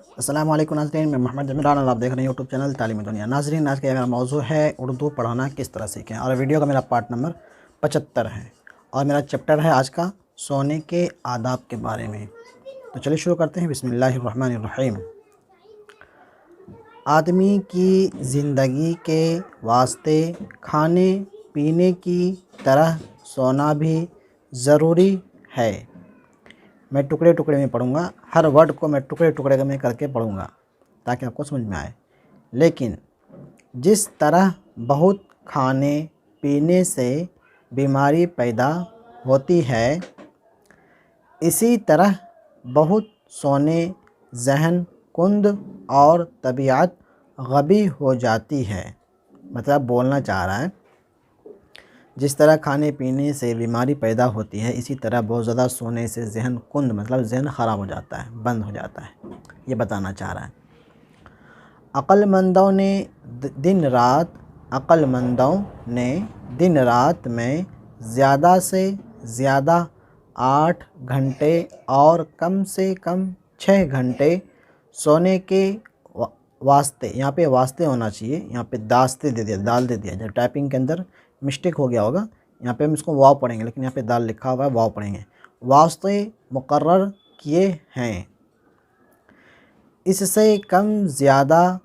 अस्सलाम वालेकुम नाज़रीन, मैं मोहम्मद इमरान और आप देख रहे हैं यूट्यूब चैनल तालीमी दुनिया। नाज़रीन, आज का मेरा मौजू है उर्दू पढ़ाना किस तरह सीखें, और वीडियो का मेरा पार्ट नंबर 75 है और मेरा चैप्टर है आज का सोने के आदाब के बारे में। तो चलिए शुरू करते हैं। बिस्मिल्लाहिर्रहमानिर्रहीम। आदमी की ज़िंदगी के वास्ते खाने पीने की तरह सोना भी ज़रूरी है। मैं टुकड़े टुकड़े में पढ़ूँगा, हर वर्ड को मैं टुकड़े टुकड़े में करके पढ़ूँगा ताकि आपको समझ में आए। लेकिन जिस तरह बहुत खाने पीने से बीमारी पैदा होती है, इसी तरह बहुत सोने जहन कुंद और तबीयत गबी हो जाती है। मतलब बोलना चाह रहा है, जिस तरह खाने पीने से बीमारी पैदा होती है, इसी तरह बहुत ज़्यादा सोने से जहन कुंद मतलब जहन ख़राब हो जाता है, बंद हो जाता है, ये बताना चाह रहा है। अक्लमंदों ने दिन रात में ज़्यादा से ज़्यादा 8 घंटे और कम से कम 6 घंटे सोने के वास्ते, यहाँ पे वास्ते होना चाहिए, यहाँ पे दास्ते दे दिया, दाल दे दिया। जब टाइपिंग के अंदर मिस्टेक हो गया होगा, यहाँ पे हम इसको वाव पढ़ेंगे, लेकिन यहाँ पे दाल लिखा हुआ है, वाव पढ़ेंगे। वास्ते मुकर्रर किए हैं, इससे कम ज़्यादा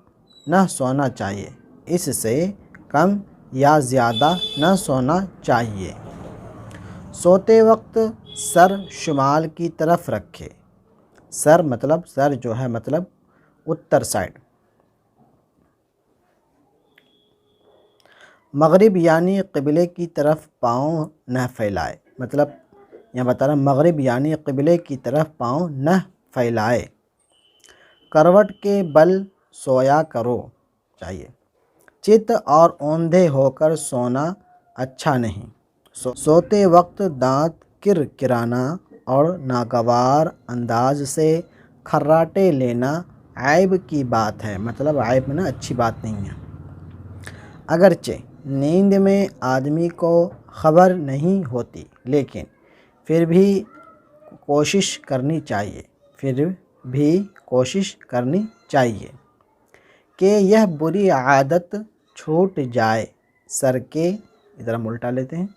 न सोना चाहिए, इससे कम या ज़्यादा न सोना चाहिए। सोते वक्त सर शुमाल की तरफ रखे। सर मतलब सर जो है मतलब उत्तर साइड। मगरिब यानी क़िबले की तरफ पाँव न फैलाए। मतलब यहाँ बता रहा मगरिब यानी क़िबले की तरफ पाँव न फैलाए। करवट के बल सोया करो चाहिए। चित और औंधे होकर सोना अच्छा नहीं। सोते वक्त दांत किरकिराना और नागवार अंदाज से खर्राटे लेना ऐब की बात है। मतलब ऐब में ना अच्छी बात नहीं है। अगरचे नींद में आदमी को खबर नहीं होती, लेकिन फिर भी कोशिश करनी चाहिए कि यह बुरी आदत छूट जाए। सर के इधर हम उल्टा लेते हैं,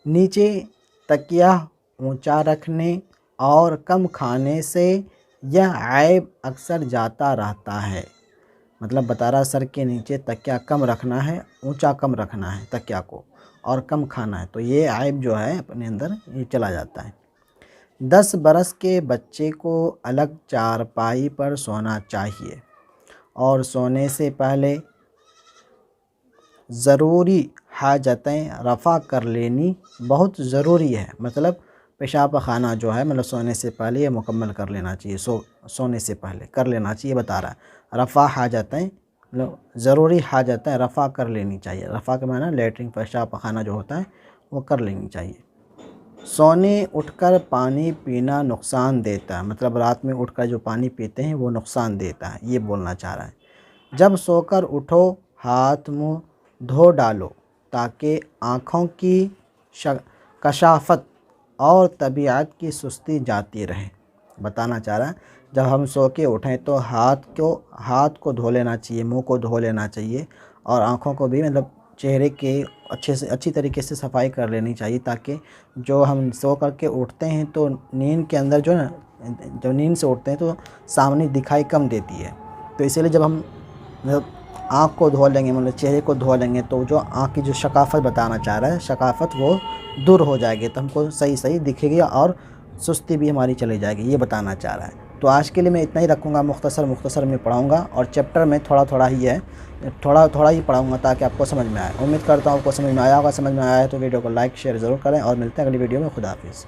नीचे तकिया ऊंचा रखने और कम खाने से यह ऐब अक्सर जाता रहता है। मतलब बता रहा सर के नीचे तकिया कम रखना है, ऊंचा कम रखना है तकिया को, और कम खाना है, तो ये ऐब जो है अपने अंदर ये चला जाता है। 10 बरस के बच्चे को अलग चारपाई पर सोना चाहिए और सोने से पहले ज़रूरी हाजतें रफ़ा कर लेनी बहुत ज़रूरी है। मतलब पेशाब खाना जो है मतलब सोने से पहले ये मुकम्मल कर लेना चाहिए, सोने से पहले कर लेना चाहिए बता रहा है। रफ़ा हाजतें मतलब ज़रूरी हाजतें रफ़ा कर लेनी चाहिए। रफ़ा का माना लेटरिन पेशाब खाना जो होता है वो कर लेनी चाहिए। सोने उठकर पानी पीना नुकसान देता है। मतलब रात में उठकर जो पानी पीते हैं वो नुकसान देता है, ये बोलना चाह रहा है। जब सोकर उठो हाथ मुँह धो डालो ताकि आँखों की कशाफत और तबीयत की सुस्ती जाती रहे। बताना चाह रहा है जब हम सो के उठें तो हाथ को धो लेना चाहिए, मुंह को धो लेना चाहिए, और आँखों को भी मतलब चेहरे के अच्छी तरीके से सफाई कर लेनी चाहिए, ताकि जो हम सो करके उठते हैं तो नींद के अंदर जो ना, जब नींद से उठते हैं तो सामने दिखाई कम देती है। तो इसीलिए जब हम मतलब आँख को धो लेंगे, मतलब चेहरे को धो लेंगे, तो जो आँख की जो शकाफ़त बताना चाह रहा है, शकाफ़त वो दूर हो जाएगी, तो हमको सही दिखेगी और सुस्ती भी हमारी चली जाएगी, ये बताना चाह रहा है। तो आज के लिए मैं इतना ही रखूँगा, मुख्तसर में पढ़ाऊँगा, और चैप्टर में थोड़ा ही है, थोड़ा ही पढ़ाऊँगा ताकि आपको समझ में आए। उम्मीद करता हूँ आपको समझ में आया होगा। समझ में आया है तो वीडियो को लाइक शेयर ज़रूर करें, और मिलते हैं अगली वीडियो में। खुदा हाफिज़।